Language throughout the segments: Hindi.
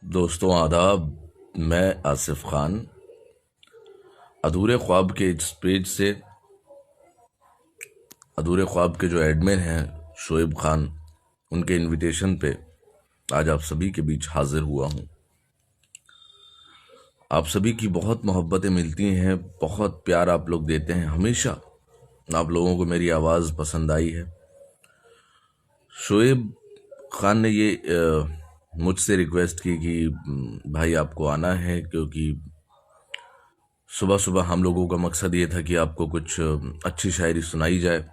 दोस्तों आदाब। मैं आसिफ खान अधूरे ख्वाब के इस पेज से अधूरे ख्वाब के जो एडमिन हैं शोएब खान, उनके इनविटेशन पे आज आप सभी के बीच हाजिर हुआ हूं। आप सभी की बहुत मोहब्बतें मिलती हैं, बहुत प्यार आप लोग देते हैं। हमेशा आप लोगों को मेरी आवाज़ पसंद आई है। शोएब खान ने ये मुझसे रिक्वेस्ट की कि भाई आपको आना है, क्योंकि सुबह सुबह हम लोगों का मकसद ये था कि आपको कुछ अच्छी शायरी सुनाई जाए।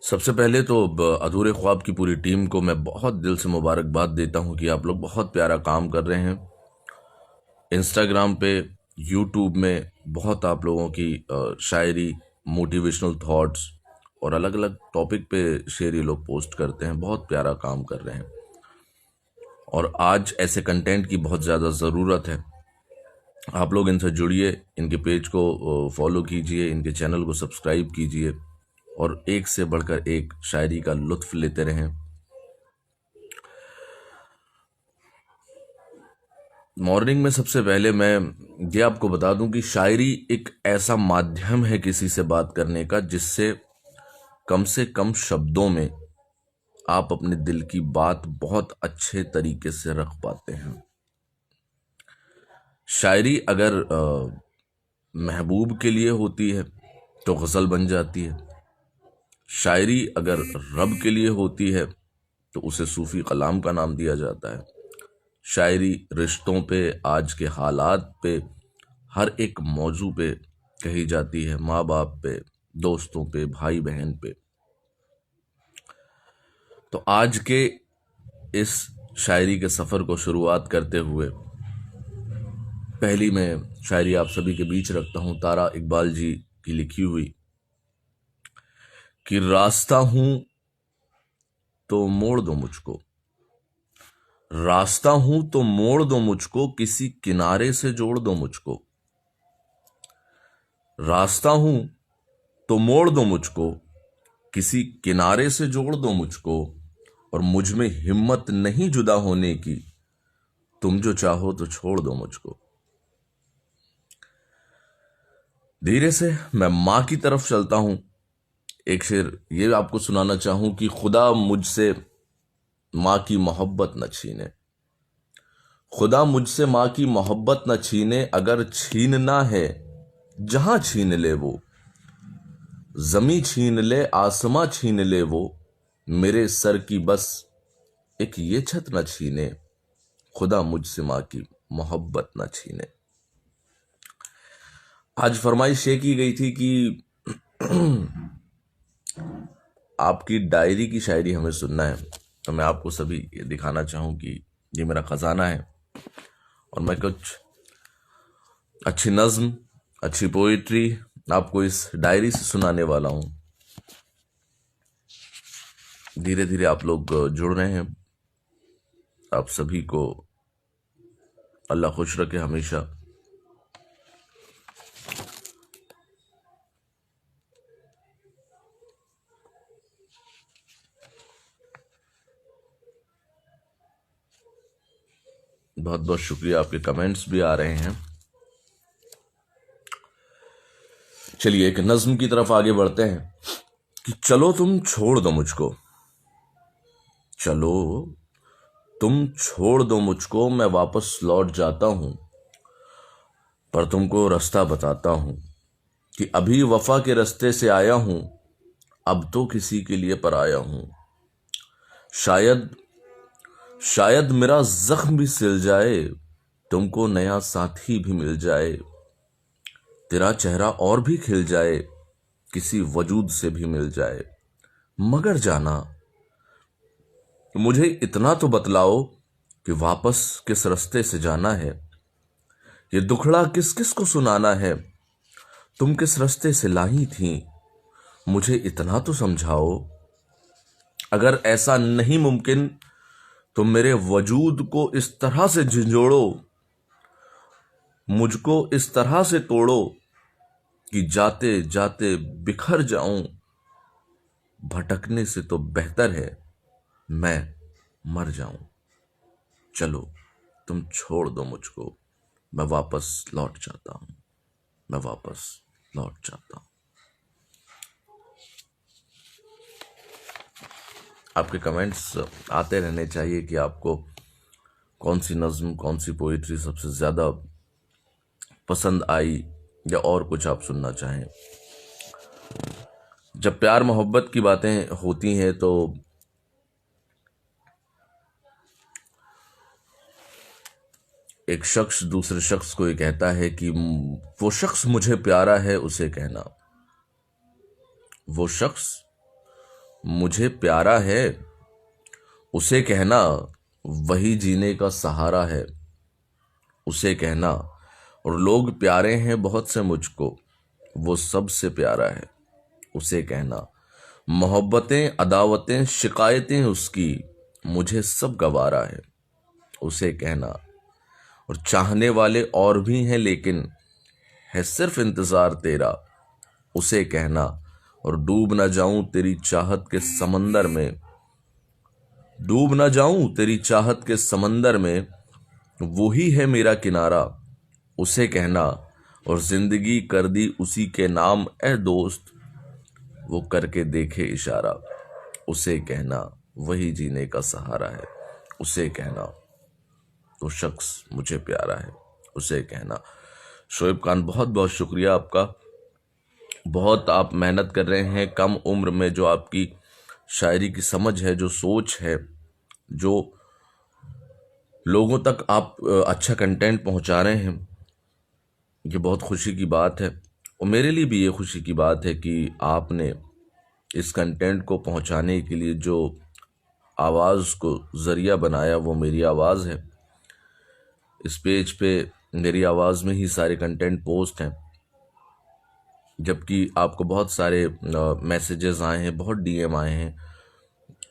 सबसे पहले तो अधूरे ख्वाब की पूरी टीम को मैं बहुत दिल से मुबारकबाद देता हूं कि आप लोग बहुत प्यारा काम कर रहे हैं। इंस्टाग्राम पे, यूट्यूब में बहुत आप लोगों की शायरी, मोटिवेशनल थॉट्स और अलग अलग टॉपिक पे शेर ये लोग पोस्ट करते हैं। बहुत प्यारा काम कर रहे हैं और आज ऐसे कंटेंट की बहुत ज़्यादा ज़रूरत है। आप लोग इनसे जुड़िए, इनके पेज को फॉलो कीजिए, इनके चैनल को सब्सक्राइब कीजिए और एक से बढ़कर एक शायरी का लुत्फ लेते रहें। मॉर्निंग में सबसे पहले मैं ये आपको बता दूं कि शायरी एक ऐसा माध्यम है किसी से बात करने का जिससे कम से कम शब्दों में आप अपने दिल की बात बहुत अच्छे तरीके से रख पाते हैं। शायरी अगर महबूब के लिए होती है तो गज़ल बन जाती है। शायरी अगर रब के लिए होती है तो उसे सूफी कलाम का नाम दिया जाता है। शायरी रिश्तों पे, आज के हालात पे, हर एक मौजू पे कही जाती है। माँ बाप पे, दोस्तों पे, भाई बहन पे। तो आज के इस शायरी के सफ़र को शुरुआत करते हुए पहली मैं शायरी आप सभी के बीच रखता हूँ, तारा इकबाल जी की लिखी हुई कि रास्ता हूं तो मोड़ दो मुझको, रास्ता हूं तो मोड़ दो मुझको, किसी किनारे से जोड़ दो मुझको। रास्ता हूं तो मोड़ दो मुझको, किसी किनारे से जोड़ दो मुझको, और मुझ में हिम्मत नहीं जुदा होने की, तुम जो चाहो तो छोड़ दो मुझको। धीरे से मैं मां की तरफ चलता हूं। एक शेर ये आपको सुनाना चाहूं कि खुदा मुझसे मां की मोहब्बत न छीने, खुदा मुझसे मां की मोहब्बत न छीने, अगर छीनना है जहां छीन ले वो, जमी छीन ले, आसमां छीन ले वो, मेरे सर की बस एक ये छत न छीने, खुदा मुझसे मां की मोहब्बत न छीने। आज फरमाइश ये की गई थी कि आपकी डायरी की शायरी हमें सुनना है, तो मैं आपको सभी ये दिखाना चाहूं कि ये मेरा खजाना है और मैं कुछ अच्छी नज्म, अच्छी पोइट्री आपको इस डायरी से सुनाने वाला हूं। धीरे धीरे आप लोग जुड़ रहे हैं। आप सभी को अल्लाह खुश रखे हमेशा। बहुत बहुत शुक्रिया, आपके कमेंट्स भी आ रहे हैं। चलिए एक नज्म की तरफ आगे बढ़ते हैं कि चलो तुम छोड़ दो मुझको, चलो तुम छोड़ दो मुझको, मैं वापस लौट जाता हूं, पर तुमको रास्ता बताता हूं कि अभी वफा के रास्ते से आया हूं, अब तो किसी के लिए पर आया हूं। शायद शायद मेरा जख्म भी सिल जाए, तुमको नया साथी भी मिल जाए, तेरा चेहरा और भी खिल जाए, किसी वजूद से भी मिल जाए। मगर जाना, मुझे इतना तो बतलाओ कि वापस किस रास्ते से जाना है, ये दुखड़ा किस किस को सुनाना है, तुम किस रास्ते से लाई थी, मुझे इतना तो समझाओ। अगर ऐसा नहीं मुमकिन तो मेरे वजूद को इस तरह से झंझोड़ो, मुझको इस तरह से तोड़ो कि जाते जाते बिखर जाऊं, भटकने से तो बेहतर है मैं मर जाऊं। चलो तुम छोड़ दो मुझको, मैं वापस लौट जाता हूँ, मैं वापस लौट जाता हूँ। आपके कमेंट्स आते रहने चाहिए कि आपको कौन सी नज्म, कौन सी पोइट्री सबसे ज़्यादा पसंद आई, या और कुछ आप सुनना चाहें। जब प्यार मोहब्बत की बातें होती हैं तो एक शख्स दूसरे शख्स को ये कहता है कि वो शख्स मुझे प्यारा है उसे कहना, वो शख्स मुझे प्यारा है उसे कहना, वही जीने का सहारा है उसे कहना, और लोग प्यारे हैं बहुत से मुझको, वो सबसे प्यारा है उसे कहना। मोहब्बतें अदावतें शिकायतें उसकी, मुझे सब गवारा है उसे कहना। और चाहने वाले और भी हैं लेकिन है सिर्फ इंतज़ार तेरा उसे कहना। और डूब ना जाऊं तेरी चाहत के समंदर में, डूब ना जाऊं तेरी चाहत के समंदर में, वो ही है मेरा किनारा उसे कहना। और जिंदगी कर दी उसी के नाम ए दोस्त, वो करके देखे इशारा उसे कहना, वही जीने का सहारा है उसे कहना। तो शख्स मुझे प्यारा है उसे कहना। शोएब खान, बहुत बहुत शुक्रिया आपका। बहुत आप मेहनत कर रहे हैं कम उम्र में। जो आपकी शायरी की समझ है, जो सोच है, जो लोगों तक आप अच्छा कंटेंट पहुंचा रहे हैं, ये बहुत खुशी की बात है। और मेरे लिए भी ये खुशी की बात है कि आपने इस कंटेंट को पहुंचाने के लिए जो आवाज़ को ज़रिया बनाया वो मेरी आवाज़ है। इस पेज पे मेरी आवाज़ में ही सारे कंटेंट पोस्ट हैं, जबकि आपको बहुत सारे मैसेजेस आए हैं, बहुत डीएम आए हैं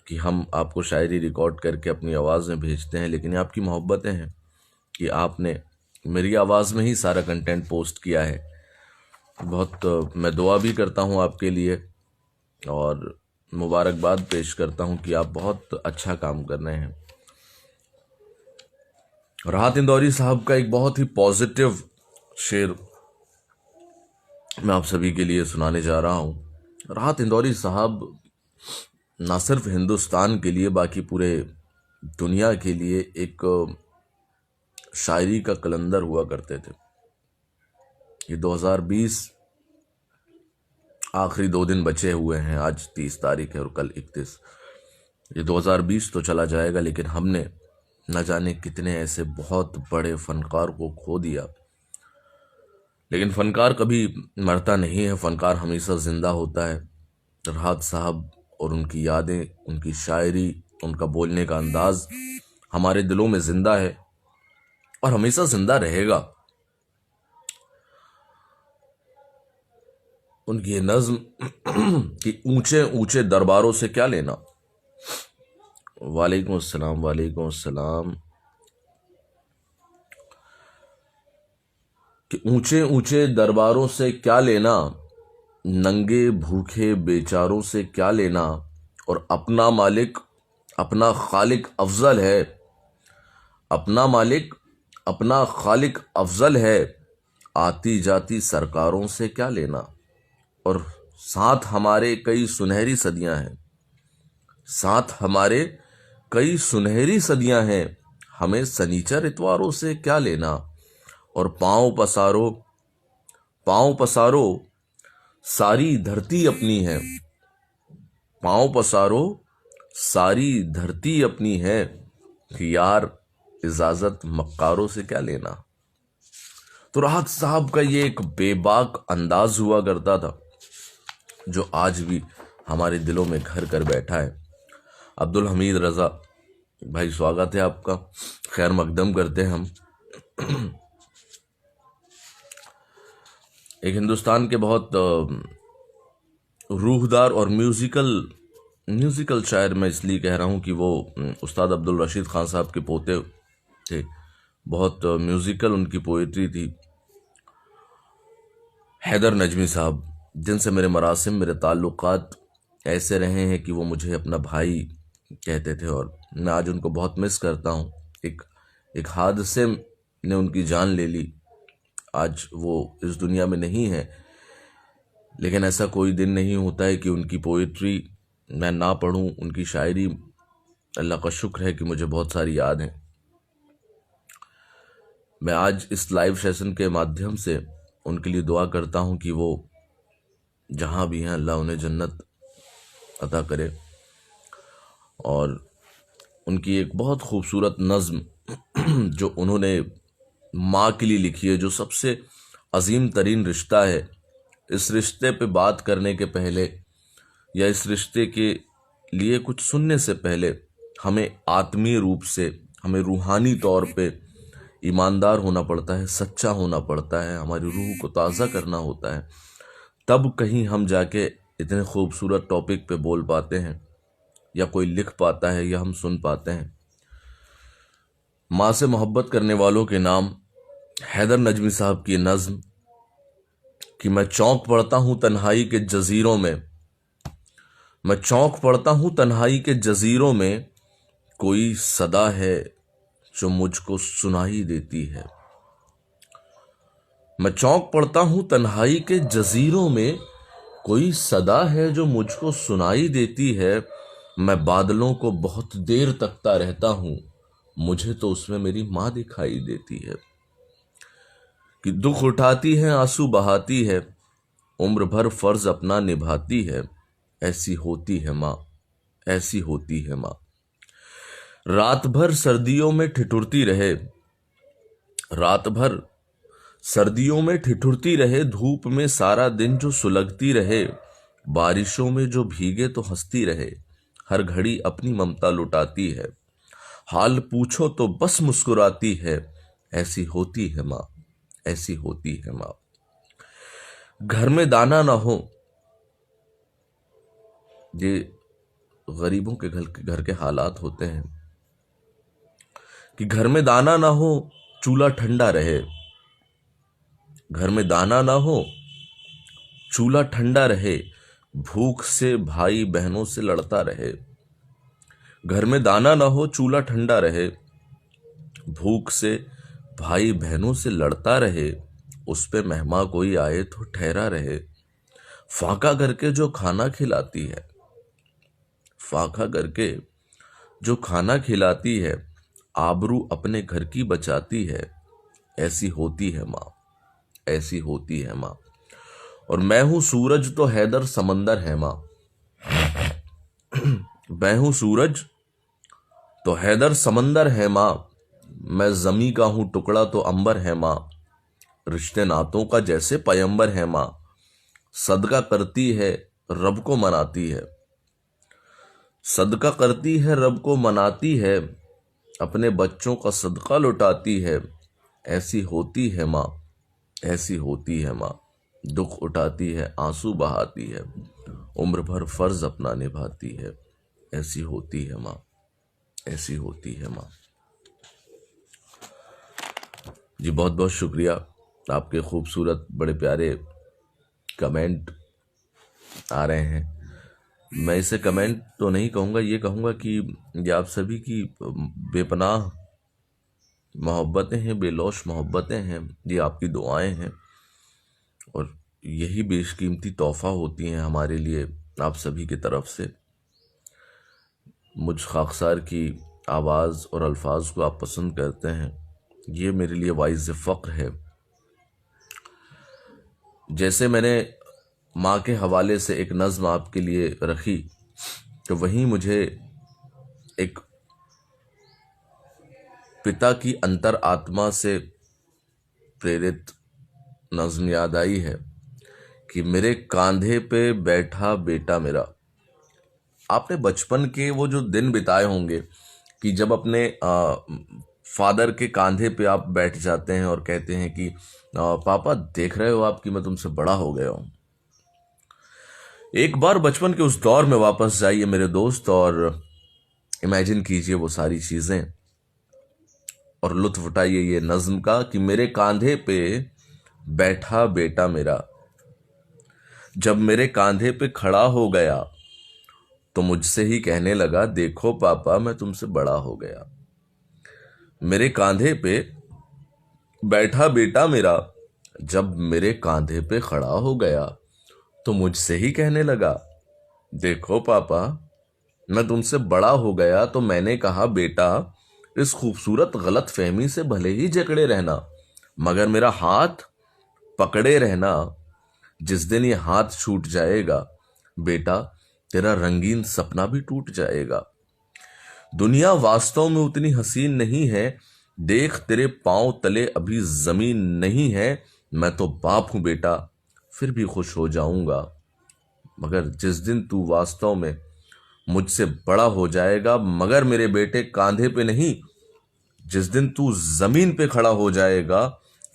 कि हम आपको शायरी रिकॉर्ड करके अपनी आवाज़ में भेजते हैं। लेकिन ये आपकी मोहब्बतें हैं कि आपने मेरी आवाज़ में ही सारा कंटेंट पोस्ट किया है। बहुत मैं दुआ भी करता हूँ आपके लिए और मुबारकबाद पेश करता हूँ कि आप बहुत अच्छा काम कर रहे हैं। राहत इंदौरी साहब का एक बहुत ही पॉजिटिव शेर मैं आप सभी के लिए सुनाने जा रहा हूँ। राहत इंदौरी साहब ना सिर्फ हिंदुस्तान के लिए बाकी पूरे दुनिया के लिए एक शायरी का कलंदर हुआ करते थे। ये 2020 आखिरी 2 दिन बचे हुए हैं, आज 30 तारीख है और कल 31। ये 2020 तो चला जाएगा, लेकिन हमने न जाने कितने ऐसे बहुत बड़े फनकार को खो दिया। लेकिन फनकार कभी मरता नहीं है, फनकार हमेशा जिंदा होता है। राहत साहब और उनकी यादें, उनकी शायरी, उनका बोलने का अंदाज हमारे दिलों में जिंदा है और हमेशा जिंदा रहेगा। उनकी ये नज्म कि ऊंचे ऊंचे दरबारों से क्या लेना। वालेकुम अस्सलाम, वालेकुम अस्सलाम। कि ऊंचे ऊंचे दरबारों से क्या लेना, नंगे भूखे बेचारों से क्या लेना, और अपना मालिक अपना खालिक अफजल है, अपना मालिक अपना खालिक अफजल है, आती जाती सरकारों से क्या लेना। और साथ हमारे कई सुनहरी सदियां हैं, साथ हमारे कई सुनहरी सदियां हैं, हमें सनीचर इतवारों से क्या लेना। और पांव पसारो सारी धरती अपनी है, पांव पसारो सारी धरती अपनी है, यार इजाजत मक्कारों से क्या लेना। तो राहत साहब का ये एक बेबाक अंदाज हुआ करता था जो आज भी हमारे दिलों में घर कर बैठा है। अब्दुल हमीद रजा भाई, स्वागत है आपका, खैर मकदम करते हैं हम। एक हिंदुस्तान के बहुत रूहदार और म्यूजिकल शायर मैं इसलिए कह रहा हूँ कि वो उस्ताद अब्दुल रशीद खान साहब के पोते थे। बहुत म्यूजिकल उनकी पोइट्री थी। हैदर नजमी साहब, जिनसे मेरे मरासिम, मेरे ताल्लुकात ऐसे रहे हैं कि वो मुझे अपना भाई कहते थे और मैं आज उनको बहुत मिस करता हूँ। एक एक हादसे ने उनकी जान ले ली। आज वो इस दुनिया में नहीं है, लेकिन ऐसा कोई दिन नहीं होता है कि उनकी पोइट्री मैं ना पढ़ूं, उनकी शायरी। अल्लाह का शुक्र है कि मुझे बहुत सारी याद है। मैं आज इस लाइव सेशन के माध्यम से उनके लिए दुआ करता हूं कि वो जहां भी हैं अल्लाह उन्हें जन्नत अता करे। और उनकी एक बहुत खूबसूरत नज़्म जो उन्होंने माँ के लिए लिखी है, जो सबसे अजीम तरीन रिश्ता है, इस रिश्ते पे बात करने के पहले या इस रिश्ते के लिए कुछ सुनने से पहले हमें आत्मीय रूप से, हमें रूहानी तौर पे ईमानदार होना पड़ता है, सच्चा होना पड़ता है, हमारी रूह को ताज़ा करना होता है। तब कहीं हम जाके इतने खूबसूरत टॉपिक पे बोल पाते हैं, या कोई लिख पाता है, या हम सुन पाते हैं। माँ से मोहब्बत करने वालों के नाम हैदर नजमी साहब की नज़्म कि मैं चौंक पड़ता हूँ तन्हाई के जजीरों में, मैं चौंक पड़ता हूँ तन्हाई के जजीरों में, कोई सदा है जो मुझको सुनाई देती है। मैं चौंक पड़ता हूँ तन्हाई के जजीरों में, कोई सदा है जो मुझको सुनाई देती है। मैं बादलों को बहुत देर तकता रहता हूँ, मुझे तो उसमें मेरी माँ दिखाई देती है। कि दुख उठाती है, आंसू बहाती है, उम्र भर फर्ज अपना निभाती है। ऐसी होती है माँ, ऐसी होती है माँ। रात भर सर्दियों में ठिठुरती रहे, रात भर सर्दियों में ठिठुरती रहे, धूप में सारा दिन जो सुलगती रहे, बारिशों में जो भीगे तो हंसती रहे, हर घड़ी अपनी ममता लुटाती है, हाल पूछो तो बस मुस्कुराती है। ऐसी होती है माँ, ऐसी होती है माँ। घर में दाना ना हो, ये गरीबों के घर के हालात होते हैं कि घर में दाना ना हो, चूल्हा ठंडा रहे, घर में दाना ना हो, चूल्हा ठंडा रहे, भूख से भाई बहनों से लड़ता रहे। घर में दाना ना हो, चूल्हा ठंडा रहे, भूख से भाई बहनों से लड़ता रहे, उस पे मेहमान कोई आए तो ठहरा रहे। फाका करके जो खाना खिलाती है, फाका करके जो खाना खिलाती है, आबरू अपने घर की बचाती है। ऐसी होती है माँ, ऐसी होती है माँ। और मैं हूं सूरज तो हैदर समंदर है माँ, मैं हूं सूरज तो हैदर समंदर है माँ। मैं जमी का हूं टुकड़ा तो अंबर है माँ, रिश्ते नातों का जैसे पयंबर है माँ। सदका करती है रब को मनाती है, सदका करती है रब को मनाती है, अपने बच्चों का सदका लुटाती है। ऐसी होती है माँ, ऐसी होती है माँ। दुख उठाती है, आंसू बहाती है, उम्र भर फर्ज अपना निभाती है। ऐसी होती है माँ, ऐसी होती है माँ। जी बहुत बहुत शुक्रिया, आपके खूबसूरत बड़े प्यारे कमेंट आ रहे हैं। मैं इसे कमेंट तो नहीं कहूँगा, ये कहूँगा कि ये आप सभी की बेपनाह मोहब्बतें हैं, बेलौश मोहब्बतें हैं, ये आपकी दुआएं हैं, और यही बेशकीमती तोहफा होती हैं हमारे लिए आप सभी की तरफ से। मुझ खाकसार की आवाज़ और अल्फाज को आप पसंद करते हैं, ये मेरे लिए वाइज़ फ़ख्र है। जैसे मैंने माँ के हवाले से एक नज़्म आपके लिए रखी, तो वहीं मुझे एक पिता की अंतर आत्मा से प्रेरित नज़्म याद आई है कि मेरे कांधे पे बैठा बेटा मेरा। आपने बचपन के वो जो दिन बिताए होंगे कि जब अपने फादर के कांधे पे आप बैठ जाते हैं और कहते हैं कि पापा देख रहे हो आप कि मैं तुमसे बड़ा हो गया हूं। एक बार बचपन के उस दौर में वापस जाइए मेरे दोस्त, और इमेजिन कीजिए वो सारी चीजें, और लुत्फ उठाइए ये नज्म का कि मेरे कांधे पे बैठा बेटा मेरा, जब मेरे कांधे पे खड़ा हो गया तो मुझसे ही कहने लगा, देखो पापा मैं तुमसे बड़ा हो गया। मेरे कांधे पे बैठा बेटा मेरा, जब मेरे कांधे पे खड़ा हो गया तो मुझसे ही कहने लगा, देखो पापा, मैं तुमसे बड़ा हो गया। तो मैंने कहा, बेटा, इस खूबसूरत गलत फहमी से भले ही जकड़े रहना, मगर मेरा हाथ पकड़े रहना। जिस दिन ये हाथ छूट जाएगा बेटा, तेरा रंगीन सपना भी टूट जाएगा। दुनिया वास्तव में उतनी हसीन नहीं है, देख तेरे पांव तले अभी जमीन नहीं है। मैं तो बाप हूं बेटा, फिर भी खुश हो जाऊंगा, मगर जिस दिन तू वास्तव में मुझसे बड़ा हो जाएगा, मगर मेरे बेटे कांधे पे नहीं, जिस दिन तू जमीन पे खड़ा हो जाएगा,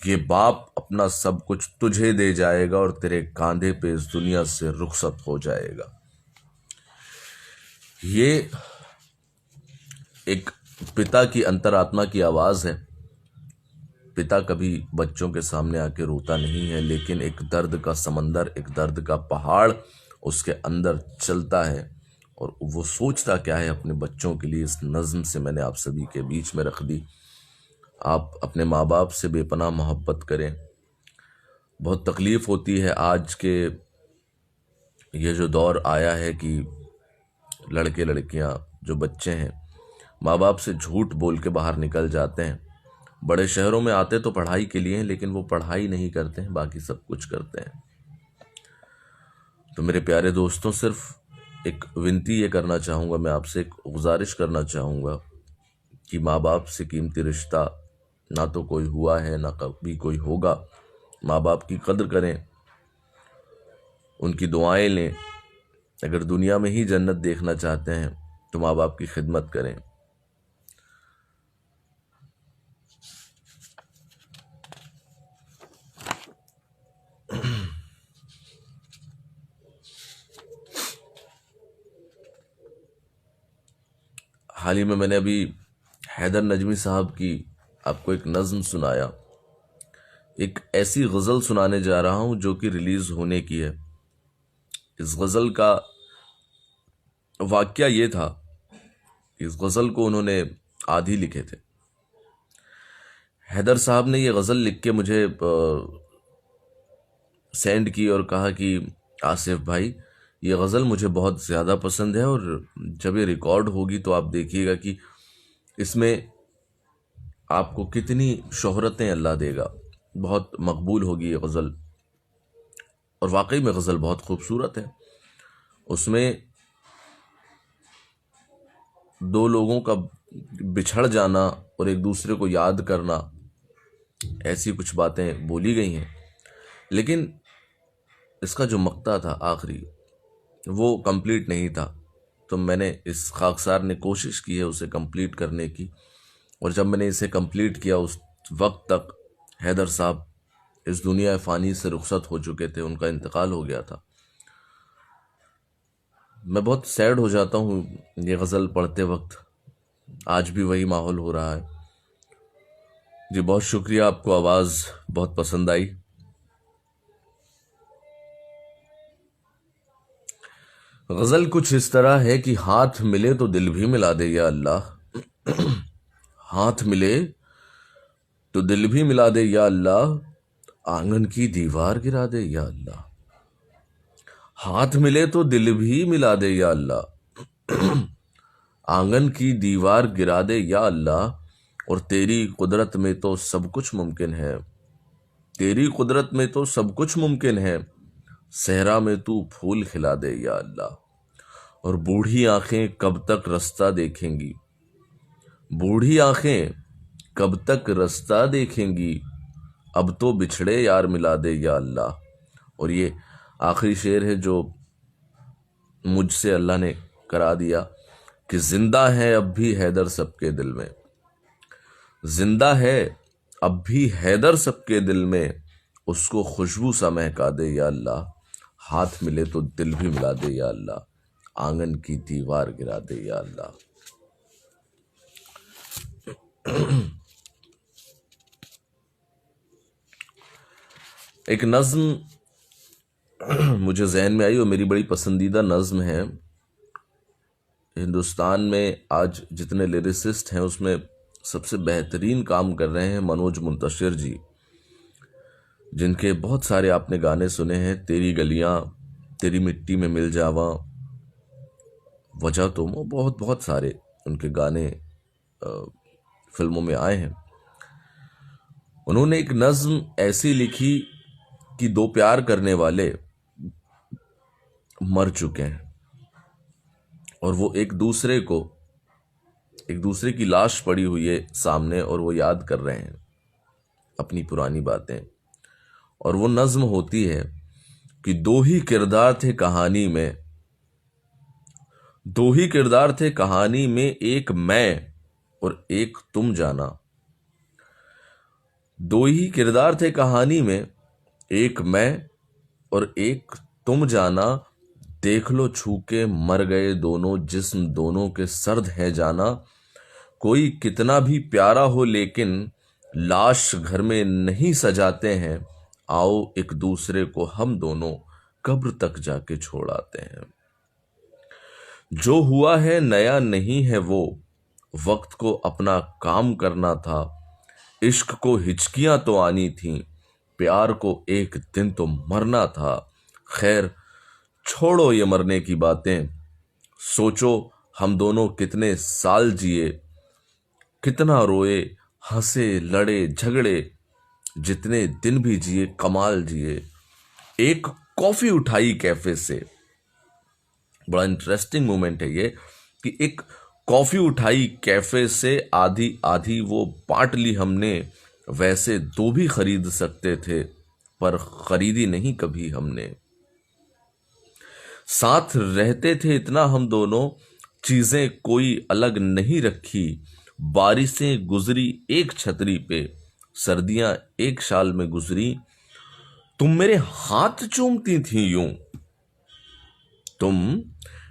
ये बाप अपना सब कुछ तुझे दे जाएगा और तेरे कांधे पे इस दुनिया से रुखसत हो जाएगा। ये एक पिता की अंतरात्मा की आवाज है। पिता कभी बच्चों के सामने आके रोता नहीं है, लेकिन एक दर्द का समंदर, एक दर्द का पहाड़ उसके अंदर चलता है और वो सोचता क्या है अपने बच्चों के लिए। इस नज्म से मैंने आप सभी के बीच में रख दी। आप अपने माँ बाप से बेपनाह मोहब्बत करें। बहुत तकलीफ होती है आज के ये जो दौर आया है कि लड़के लड़कियां जो बच्चे हैं माँ बाप से झूठ बोल के बाहर निकल जाते हैं। बड़े शहरों में आते तो पढ़ाई के लिए हैं, लेकिन वो पढ़ाई नहीं करते हैं, बाकी सब कुछ करते हैं। तो मेरे प्यारे दोस्तों, सिर्फ एक विनती ये करना चाहूँगा, मैं आपसे एक गुजारिश करना चाहूँगा कि माँ बाप से कीमती रिश्ता ना तो कोई हुआ है ना कभी कोई होगा। माँ बाप की कद्र करें, उनकी दुआएं लें। अगर दुनिया में ही जन्नत देखना चाहते हैं तो माँ बाप की खिदमत करें। हाल ही में मैंने अभी हैदर नजमी साहब की आपको एक नज्म सुनाया। एक ऐसी गज़ल सुनाने जा रहा हूं जो कि रिलीज होने की है। इस गज़ल का वाकया ये था, इस गज़ल को उन्होंने आधी लिखे थे। हैदर साहब ने ये गज़ल लिख के मुझे सेंड की और कहा कि आसिफ भाई, ये गज़ल मुझे बहुत ज़्यादा पसंद है और जब ये रिकॉर्ड होगी तो आप देखिएगा कि इसमें आपको कितनी शोहरतें अल्लाह देगा। बहुत मकबूल होगी ये गज़ल। और वाकई में गज़ल बहुत खूबसूरत है। उसमें दो लोगों का बिछड़ जाना और एक दूसरे को याद करना, ऐसी कुछ बातें बोली गई हैं। लेकिन इसका जो मक्ता था आखिरी, वो कंप्लीट नहीं था। तो मैंने इस खाकसार ने कोशिश की है उसे कंप्लीट करने की, और जब मैंने इसे कंप्लीट किया उस वक्त तक हैदर साहब इस दुनिया फ़ानी से रुखसत हो चुके थे, उनका इंतकाल हो गया था। मैं बहुत सैड हो जाता हूँ ये गज़ल पढ़ते वक्त। आज भी वही माहौल हो रहा है। जी बहुत शुक्रिया, आपको आवाज़ बहुत पसंद आई। गज़ल कुछ इस तरह है कि हाथ मिले तो दिल भी मिला दे या अल्लाह। हाथ मिले तो दिल भी मिला दे या अल्लाह, आंगन की दीवार गिरा दे या अल्लाह। हाथ मिले तो दिल भी मिला दे या अल्लाह, आंगन की दीवार गिरा दे या अल्लाह। और तेरी कुदरत में तो सब कुछ मुमकिन है, तेरी कुदरत में तो सब कुछ मुमकिन है। सहरा में तू फूल खिला दे या अल्लाह। और बूढ़ी आंखें कब तक रास्ता देखेंगी, बूढ़ी आंखें कब तक रास्ता देखेंगी, अब तो बिछड़े यार मिला दे या अल्लाह। और ये आखिरी शेर है जो मुझसे अल्लाह ने करा दिया कि जिंदा है अब भी हैदर सबके दिल में, जिंदा है अब भी हैदर सबके दिल में, उसको खुशबू सा महका दे या अल्लाह। हाथ मिले तो दिल भी मिला दे या अल्लाह, आंगन की दीवार गिरा दे या अल्लाह। एक नज्म मुझे जहन में आई और मेरी बड़ी पसंदीदा नज्म है। हिंदुस्तान में आज जितने लिरिसिस्ट हैं उसमें सबसे बेहतरीन काम कर रहे हैं मनोज मुंतशिर जी, जिनके बहुत सारे आपने गाने सुने हैं। तेरी गलियां, तेरी मिट्टी में मिल जावा, वजह तुम, बहुत बहुत सारे उनके गाने फिल्मों में आए हैं। उन्होंने एक नज्म ऐसी लिखी कि दो प्यार करने वाले मर चुके हैं और वो एक दूसरे की लाश पड़ी हुई है सामने, और वो याद कर रहे हैं अपनी पुरानी बातें। और वो नज्म होती है कि दो ही किरदार थे कहानी में, एक मैं और एक तुम जाना। दो ही किरदार थे कहानी में, एक मैं और एक तुम जाना। देख लो छू के मर गए दोनों, जिस्म दोनों के सर्द है जाना। कोई कितना भी प्यारा हो लेकिन लाश घर में नहीं सजाते हैं। आओ एक दूसरे को हम दोनों कब्र तक जाके छोड़ आते हैं। जो हुआ है नया नहीं है वो, वक्त को अपना काम करना था। इश्क को हिचकियां तो आनी थीं, प्यार को एक दिन तो मरना था। खैर छोड़ो ये मरने की बातें, सोचो हम दोनों कितने साल जिए, कितना रोए, हंसे, लड़े, झगड़े, जितने दिन भी जिए कमाल जिए। एक कॉफी उठाई कैफे से, बड़ा इंटरेस्टिंग मोमेंट है ये, कि एक कॉफी उठाई कैफे से, आधी आधी वो बांट ली हमने। वैसे दो भी खरीद सकते थे पर खरीदी नहीं कभी हमने। साथ रहते थे इतना हम दोनों, चीजें कोई अलग नहीं रखी। बारिशें गुजरी एक छतरी पे, सर्दियां एक शाल में गुजरी। तुम मेरे हाथ चूमती थी यूं, तुम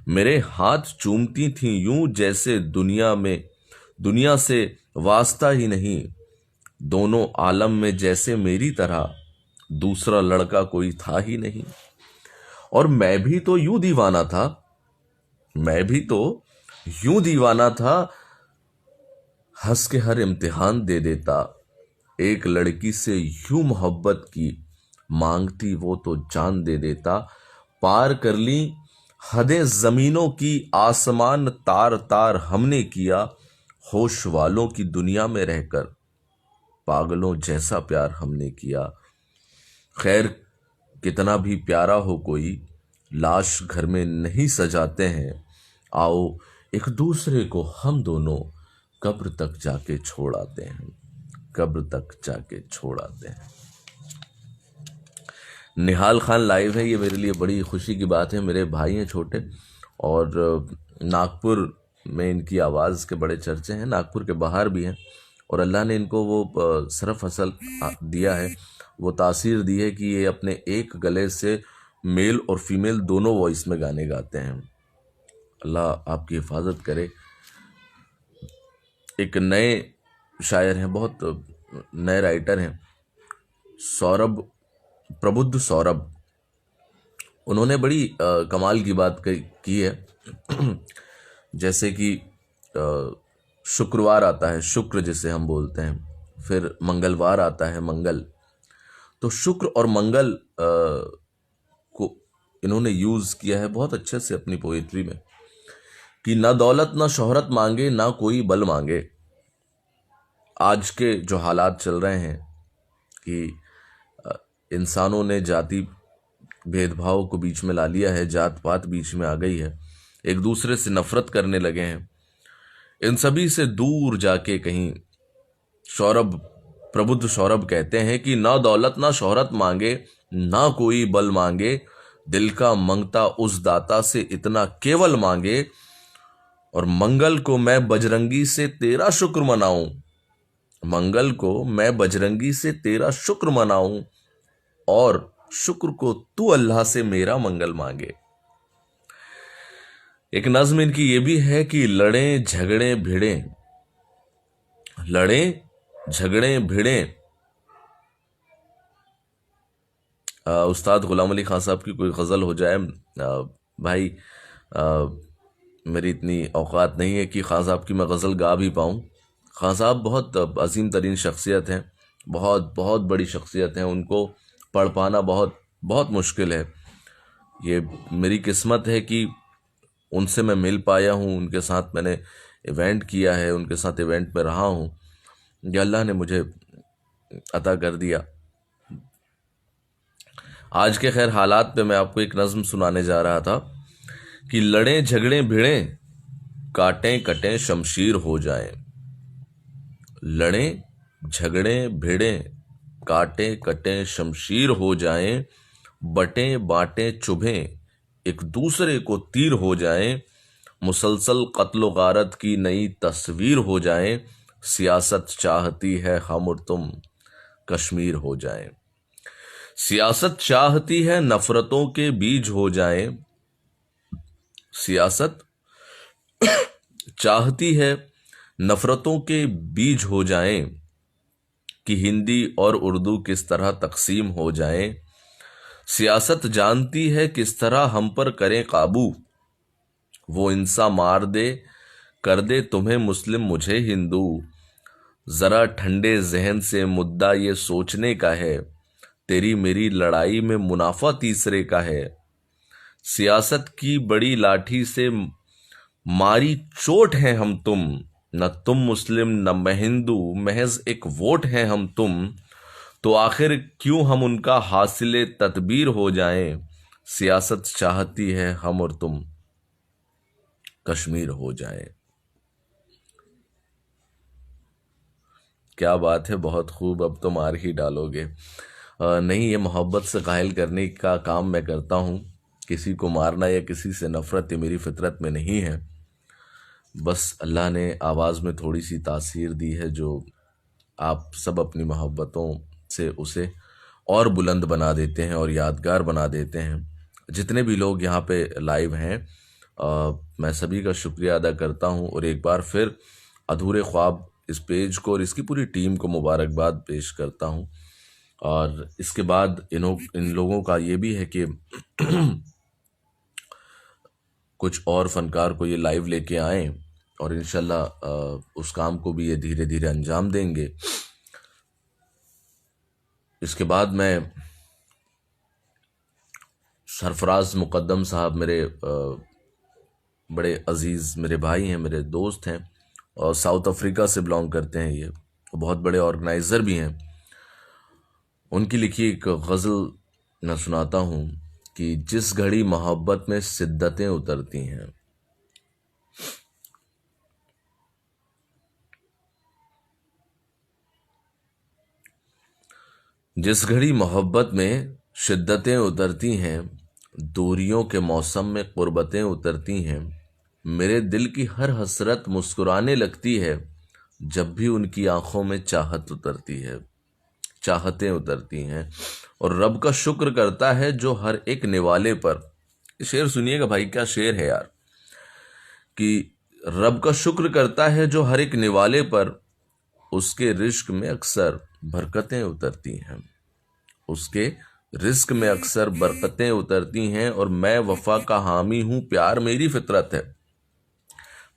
मेरे हाथ चूमती थी यूं, जैसे दुनिया से वास्ता ही नहीं। दोनों आलम में जैसे मेरी तरह दूसरा लड़का कोई था ही नहीं। और मैं भी तो यूं दीवाना था, हंस के हर इम्तिहान दे देता। एक लड़की से यूं मोहब्बत की, मांगती वो तो जान दे देता। पार कर ली हदें जमीनों की, आसमान तार तार हमने किया। होश वालों की दुनिया में रहकर पागलों जैसा प्यार हमने किया। खैर कितना भी प्यारा हो कोई, लाश घर में नहीं सजाते हैं। आओ एक दूसरे को हम दोनों कब्र तक जाके छोड़ आते हैं, कब्र तक जाके छोड़ आते हैं। निहाल खान लाइव है, ये मेरे लिए बड़ी खुशी की बात है। मेरे भाई हैं छोटे, और नागपुर में इनकी आवाज़ के बड़े चर्चे हैं, नागपुर के बाहर भी हैं। और अल्लाह ने इनको वो सरफ असल दिया है, वो तासीर दी है कि ये अपने एक गले से मेल और फीमेल दोनों वॉइस में गाने गाते हैं। अल्लाह आपकी हिफाजत करे। एक नए शायर हैं, बहुत नए राइटर हैं, प्रबुद्ध सौरभ। उन्होंने बड़ी कमाल की बात की है। जैसे कि शुक्रवार आता है, शुक्र जिसे हम बोलते हैं, फिर मंगलवार आता है, मंगल। तो शुक्र और मंगल को इन्होंने यूज़ किया है बहुत अच्छे से अपनी पोइट्री में, कि ना दौलत ना शोहरत मांगे, ना कोई बल मांगे। आज के जो हालात चल रहे हैं कि इंसानों ने जाति भेदभाव को बीच में ला लिया है, जात पात बीच में आ गई है, एक दूसरे से नफरत करने लगे हैं। इन सभी से दूर जाके कहीं प्रबुद्ध सौरभ कहते हैं कि ना दौलत ना शोहरत मांगे, ना कोई बल मांगे। दिल का मंगता उस दाता से इतना केवल मांगे। और मंगल को मैं बजरंगी से तेरा शुक्र मनाऊं, मंगल को मैं बजरंगी से तेरा शुक्र मनाऊं, और शुक्र को तू अल्लाह से मेरा मंगल मांगे। एक नज्म इनकी ये भी है कि लड़े झगड़े भिड़े। उस्ताद गुलाम अली खान साहब की कोई गज़ल हो जाए। भाई मेरी इतनी औकात नहीं है कि खान साहब की मैं गज़ल गा भी पाऊँ। खान साहब बहुत अजीम तरीन शख्सियत हैं, बहुत बहुत बड़ी शख्सियत हैं, उनको पढ़ पाना बहुत बहुत मुश्किल है। ये मेरी किस्मत है कि उनसे मैं मिल पाया हूँ, उनके साथ मैंने इवेंट किया है, उनके साथ इवेंट में रहा हूँ, ये अल्लाह ने मुझे अता कर दिया। आज के खैर हालात पे मैं आपको एक नज़्म सुनाने जा रहा था कि लड़ें झगड़ें भिड़ें, काटें कटें शमशीर हो जाएं। लड़ें झगड़ें भिड़ें, काटें कटें शमशीर हो जाएं। बटें बाटें चुभें, एक दूसरे को तीर हो जाएं। मुसलसल कत्लो गारत की नई तस्वीर हो जाएं। सियासत चाहती है हम और तुम कश्मीर हो जाएं। सियासत चाहती है नफरतों के बीज हो जाएं। सियासत चाहती है नफरतों के बीज हो जाएं कि हिंदी और उर्दू किस तरह तकसीम हो जाएं। सियासत जानती है किस तरह हम पर करें काबू, वो इंसान मार दे कर दे तुम्हें मुस्लिम मुझे हिंदू। जरा ठंडे जहन से मुद्दा ये सोचने का है, तेरी मेरी लड़ाई में मुनाफा तीसरे का है। सियासत की बड़ी लाठी से मारी चोट है हम तुम, न तुम मुस्लिम न मैं हिंदू, महज एक वोट है हम तुम। तो आखिर क्यों हम उनका हासिले तदबीर हो जाएं। सियासत चाहती है हम और तुम कश्मीर हो जाएं। क्या बात है, बहुत खूब। अब तो मार ही डालोगे। नहीं, ये मोहब्बत से कायल करने का काम मैं करता हूँ। किसी को मारना या किसी से नफरत ये मेरी फितरत में नहीं है। बस अल्लाह ने आवाज़ में थोड़ी सी तासीर दी है, जो आप सब अपनी मोहब्बतों से उसे और बुलंद बना देते हैं और यादगार बना देते हैं। जितने भी लोग यहाँ पे लाइव हैं, मैं सभी का शुक्रिया अदा करता हूँ और एक बार फिर अधूरे ख्वाब इस पेज को और इसकी पूरी टीम को मुबारकबाद पेश करता हूँ। और इसके बाद इन लोगों का ये भी है कि कुछ और फनकार को ये लाइव लेके आएँ और इंशाल्लाह उस काम को भी ये धीरे धीरे अंजाम देंगे। इसके बाद मैं सरफराज मुकद्दम साहब, मेरे बड़े अजीज़ मेरे भाई हैं, मेरे दोस्त हैं और साउथ अफ्रीका से बिलोंग करते हैं, ये बहुत बड़े ऑर्गेनाइज़र भी हैं। उनकी लिखी एक गज़ल मैं सुनाता हूँ कि जिस घड़ी मोहब्बत में शिद्दतें उतरती हैं। जिस घड़ी मोहब्बत में शिद्दतें उतरती हैं, दूरियों के मौसम में कुर्बतें उतरती हैं। मेरे दिल की हर हसरत मुस्कुराने लगती है, जब भी उनकी आंखों में चाहत उतरती है, चाहतें उतरती हैं। और रब का शुक्र करता है जो हर एक निवाले पर, शेर सुनिएगा भाई, क्या शेर है यार, कि रब का शुक्र करता है जो हर एक निवाले पर, उसके रिश्क में अक्सर बरकतें उतरती हैं। उसके रिस्क में अक्सर बरकतें उतरती हैं। और मैं वफा का हामी हूँ, प्यार मेरी फितरत है।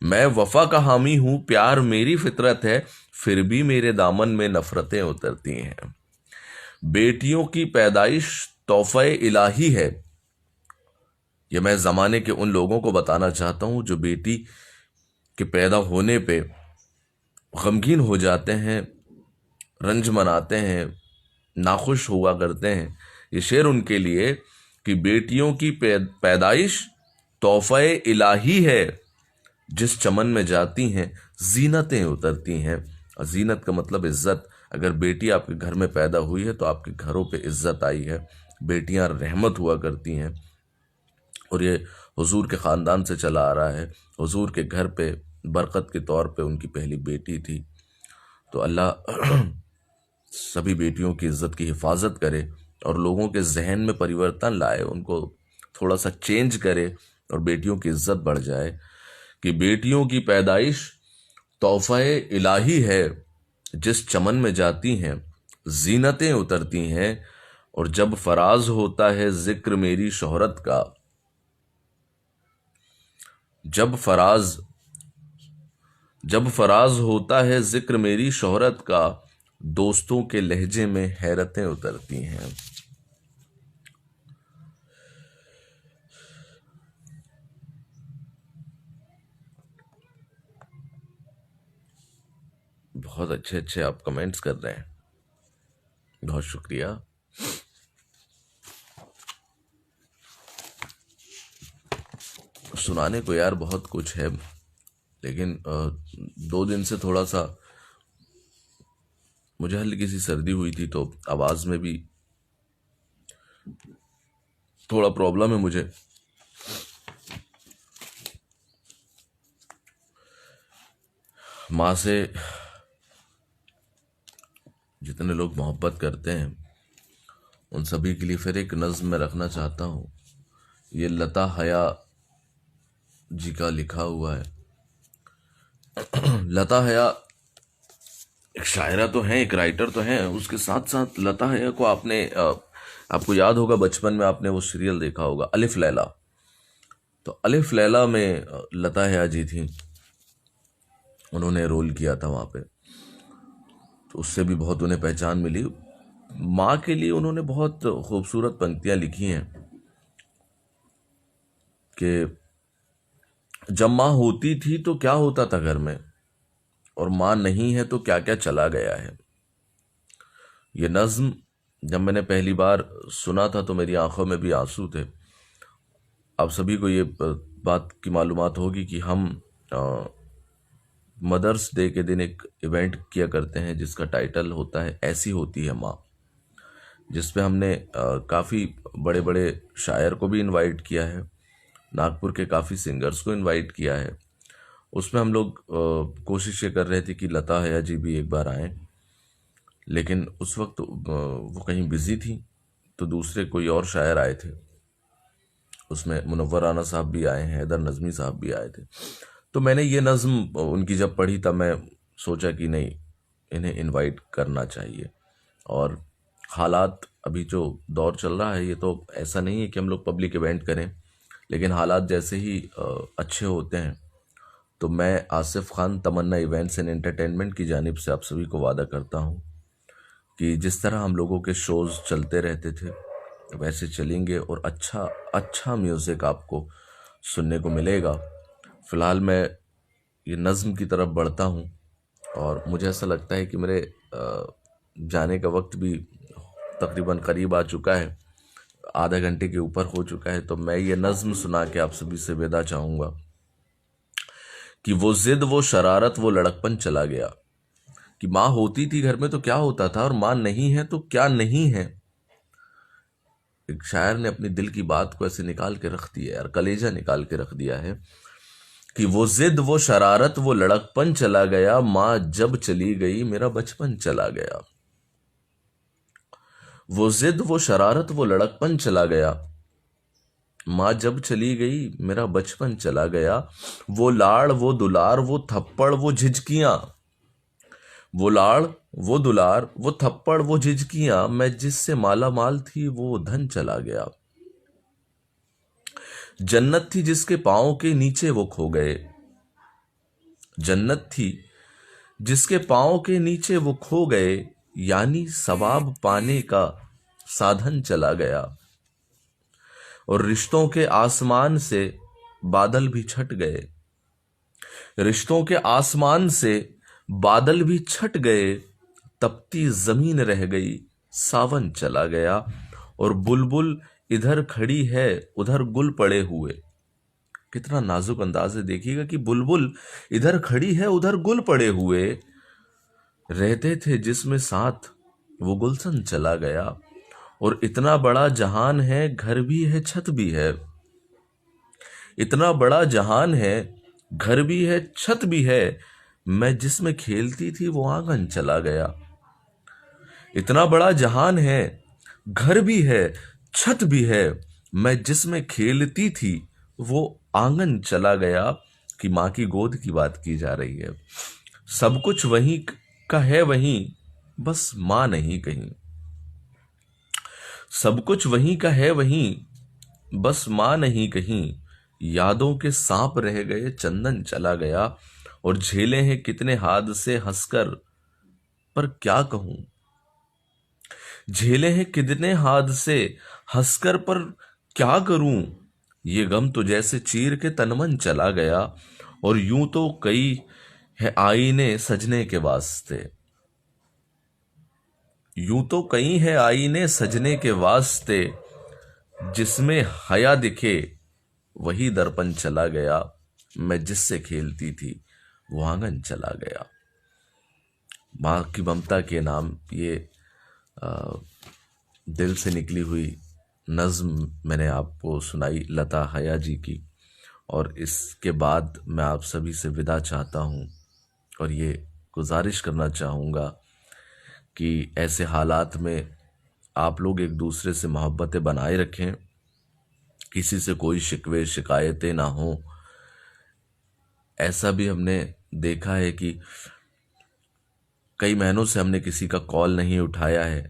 मैं वफा का हामी हूँ, प्यार मेरी फितरत है, फिर भी मेरे दामन में नफरतें उतरती हैं। बेटियों की पैदाइश तोहफे इलाही है। यह मैं ज़माने के उन लोगों को बताना चाहता हूँ जो बेटी के पैदा होने पे गमगीन हो जाते हैं, रंज मनाते हैं, नाखुश हुआ करते हैं। ये शेर उनके लिए कि बेटियों की पैदाइश तोहफे इलाही है, जिस चमन में जाती हैं जीनतें उतरती हैं। और जीनत का मतलब इज्जत। अगर बेटी आपके घर में पैदा हुई है तो आपके घरों पे इज्जत आई है। बेटियां रहमत हुआ करती हैं और ये हुजूर के ख़ानदान से चला आ रहा है। हुजूर के घर पे बरकत के तौर पे उनकी पहली बेटी थी। तो अल्लाह सभी बेटियों की इज्जत की हिफाजत करे और लोगों के जहन में परिवर्तन लाए, उनको थोड़ा सा चेंज करे और बेटियों की इज्जत बढ़ जाए। कि बेटियों की पैदाइश तोहफे इलाही है, जिस चमन में जाती हैं जीनतें उतरती हैं। और जब फराज होता है जिक्र मेरी शोहरत का, जब फराज होता है जिक्र मेरी शोहरत का, दोस्तों के लहजे में हैरतें उतरती हैं। बहुत अच्छे अच्छे आप कमेंट्स कर रहे हैं, बहुत शुक्रिया। सुनाने को यार बहुत कुछ है, लेकिन 2 दिन से थोड़ा सा मुझे हल्की सी सर्दी हुई थी, तो आवाज में भी थोड़ा प्रॉब्लम है मुझे। माँ से जितने लोग मोहब्बत करते हैं उन सभी के लिए फिर एक नज्म में रखना चाहता हूँ। ये लता हया जी का लिखा हुआ है। लता हया एक शायरा तो है, एक राइटर तो है, उसके साथ साथ लता हया को आपको याद होगा बचपन में आपने वो सीरियल देखा होगा अलिफ लैला। तो अलिफ लैला में लता हया जी थी, उन्होंने रोल किया था वहां पे, तो उससे भी बहुत उन्हें पहचान मिली। माँ के लिए उन्होंने बहुत खूबसूरत पंक्तियां लिखी हैं कि जब माँ होती थी तो क्या होता था घर में, और माँ नहीं है तो क्या क्या चला गया है। ये नज्म जब मैंने पहली बार सुना था तो मेरी आंखों में भी आंसू थे। आप सभी को ये बात की मालूमात होगी कि हम मदर्स डे के दिन एक इवेंट किया करते हैं जिसका टाइटल होता है ऐसी होती है माँ, जिसपे हमने काफ़ी बड़े बड़े शायर को भी इनवाइट किया है, नागपुर के काफ़ी सिंगर्स को इनवाइट किया है। उसमें हम लोग कोशिश ये कर रहे थे कि लता हया जी भी एक बार आएं, लेकिन उस वक्त वो कहीं बिजी थी, तो दूसरे कोई और शायर आए थे। उसमें मुनव्वर राना साहब भी आए हैं, हैदर नज़मी साहब भी आए थे। तो मैंने ये नज़्म उनकी जब पढ़ी तब मैं सोचा कि नहीं, इन्हें इनवाइट करना चाहिए। और हालात अभी जो दौर चल रहा है, ये तो ऐसा नहीं है कि हम लोग पब्लिक इवेंट करें, लेकिन हालात जैसे ही अच्छे होते हैं, तो मैं आसिफ खान तमन्ना इवेंट्स एंड एंटरटेनमेंट की जानिब से आप सभी को वादा करता हूँ कि जिस तरह हम लोगों के शोज़ चलते रहते थे वैसे चलेंगे, और अच्छा अच्छा म्यूज़िक आपको सुनने को मिलेगा। फ़िलहाल मैं ये नज़्म की तरफ बढ़ता हूँ, और मुझे ऐसा लगता है कि मेरे जाने का वक्त भी तकरीबन करीब आ चुका है, आधा घंटे के ऊपर हो चुका है। तो मैं ये नज़्म सुना के आप सभी से विदा चाहूँगा कि वो जिद वो शरारत वो लड़कपन चला गया। कि माँ होती थी घर में तो क्या होता था, और माँ नहीं है तो क्या नहीं है। एक शायर ने अपनी दिल की बात को ऐसे निकाल के रख दिया यार, कलेजा निकाल के रख दिया है कि वो जिद वो शरारत वो लड़कपन चला गया, माँ जब चली गई मेरा बचपन चला गया। वो जिद वो शरारत वो लड़कपन चला गया, माँ जब चली गई मेरा बचपन चला गया। वो लाड़ वो दुलार वो थप्पड़ वो झिझकियां, वो लाड़ वो दुलार वो थप्पड़ वो झिझकियां, मैं जिससे माला माल थी वो धन चला गया। जन्नत थी जिसके पांव के नीचे वो खो गए, जन्नत थी जिसके पांव के नीचे वो खो गए, यानी सवाब पाने का साधन चला गया। और रिश्तों के आसमान से बादल भी छट गए, रिश्तों के आसमान से बादल भी छट गए, तपती जमीन रह गई सावन चला गया। और बुलबुल इधर खड़ी है उधर गुल पड़े हुए, कितना नाजुक अंदाज है देखिएगा कि बुलबुल इधर खड़ी है उधर गुल पड़े हुए, रहते थे जिसमें साथ वो गुलशन चला गया। और इतना बड़ा जहान है घर भी है छत भी है, इतना बड़ा जहान है घर भी है छत भी है, मैं जिसमें खेलती थी वो आंगन चला गया। इतना बड़ा जहान है घर भी है छत भी है, मैं जिसमें खेलती थी वो आंगन चला गया। कि माँ की गोद की बात की जा रही है। सब कुछ वहीं का है वहीं, बस माँ नहीं कहीं। सब कुछ वहीं का है वहीं, बस माँ नहीं कहीं। यादों के सांप रह गए चंदन चला गया। और झेले हैं कितने हादसे हंसकर, पर क्या कहूं। झेले हैं कितने हादसे हंसकर, पर क्या करूं। ये गम तो जैसे चीर के तनमन चला गया, और यूं तो कई है आईने सजने के वास्ते। यूं तो कई है आईने सजने के वास्ते, जिसमें हया दिखे वही दर्पण चला गया। मैं जिससे खेलती थी वो आंगन चला गया। माँ की ममता के नाम ये दिल से निकली हुई नज्म मैंने आपको सुनाई लता हया जी की। और इसके बाद मैं आप सभी से विदा चाहता हूँ, और ये गुजारिश करना चाहूँगा कि ऐसे हालात में आप लोग एक दूसरे से मोहब्बतें बनाए रखें, किसी से कोई शिकवे शिकायतें ना हो। ऐसा भी हमने देखा है कि कई महीनों से हमने किसी का कॉल नहीं उठाया है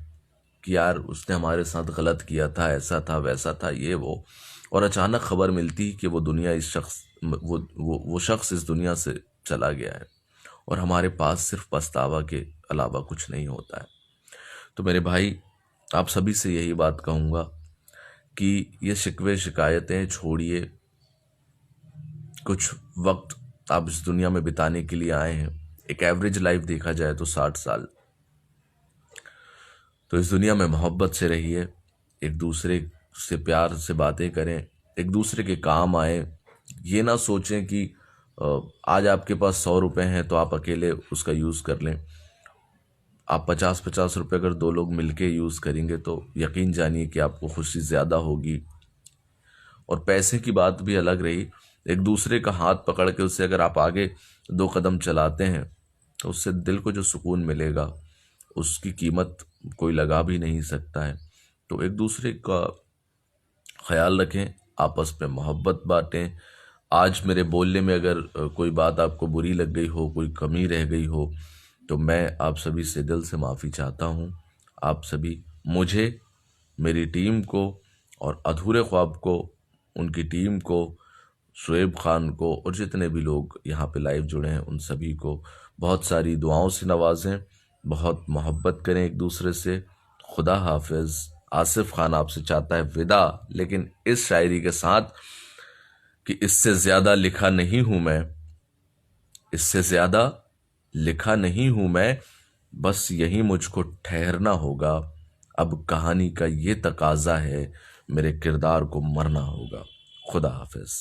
कि यार उसने हमारे साथ गलत किया था, ऐसा था वैसा था ये वो, और अचानक खबर मिलती कि वो दुनिया इस शख्स वो शख्स इस दुनिया से चला गया है, और हमारे पास सिर्फ पछतावा के अलावा कुछ नहीं होता है। तो मेरे भाई, आप सभी से यही बात कहूँगा कि ये शिकवे शिकायतें छोड़िए। कुछ वक्त आप इस दुनिया में बिताने के लिए आए हैं। एक एवरेज लाइफ देखा जाए तो 60 साल। तो इस दुनिया में मोहब्बत से रहिए, एक दूसरे से प्यार से बातें करें, एक दूसरे के काम आए। ये ना सोचें कि आज आपके पास 100 रुपए हैं तो आप अकेले उसका यूज़ कर लें। आप 50-50 रुपए अगर दो लोग मिलके यूज़ करेंगे तो यकीन जानिए कि आपको खुशी ज़्यादा होगी। और पैसे की बात भी अलग रही, एक दूसरे का हाथ पकड़ के उससे अगर आप आगे 2 कदम चलाते हैं तो उससे दिल को जो सुकून मिलेगा उसकी कीमत कोई लगा भी नहीं सकता है। तो एक दूसरे का ख्याल रखें, आपस में मोहब्बत बांटें। आज मेरे बोलने में अगर कोई बात आपको बुरी लग गई हो, कोई कमी रह गई हो, तो मैं आप सभी से दिल से माफ़ी चाहता हूँ। आप सभी मुझे, मेरी टीम को और अधूरे ख्वाब को, उनकी टीम को, शुएब खान को और जितने भी लोग यहाँ पे लाइव जुड़े हैं उन सभी को बहुत सारी दुआओं से नवाजें, बहुत मोहब्बत करें एक दूसरे से। खुदा हाफिज़। आसिफ खान आपसे चाहता है विदा, लेकिन इस शायरी के साथ कि इससे ज़्यादा लिखा नहीं हूँ मैं, इससे ज़्यादा लिखा नहीं हूँ मैं, बस यही मुझको ठहरना होगा। अब कहानी का ये तकाजा है, मेरे किरदार को मरना होगा। खुदा हाफिज़।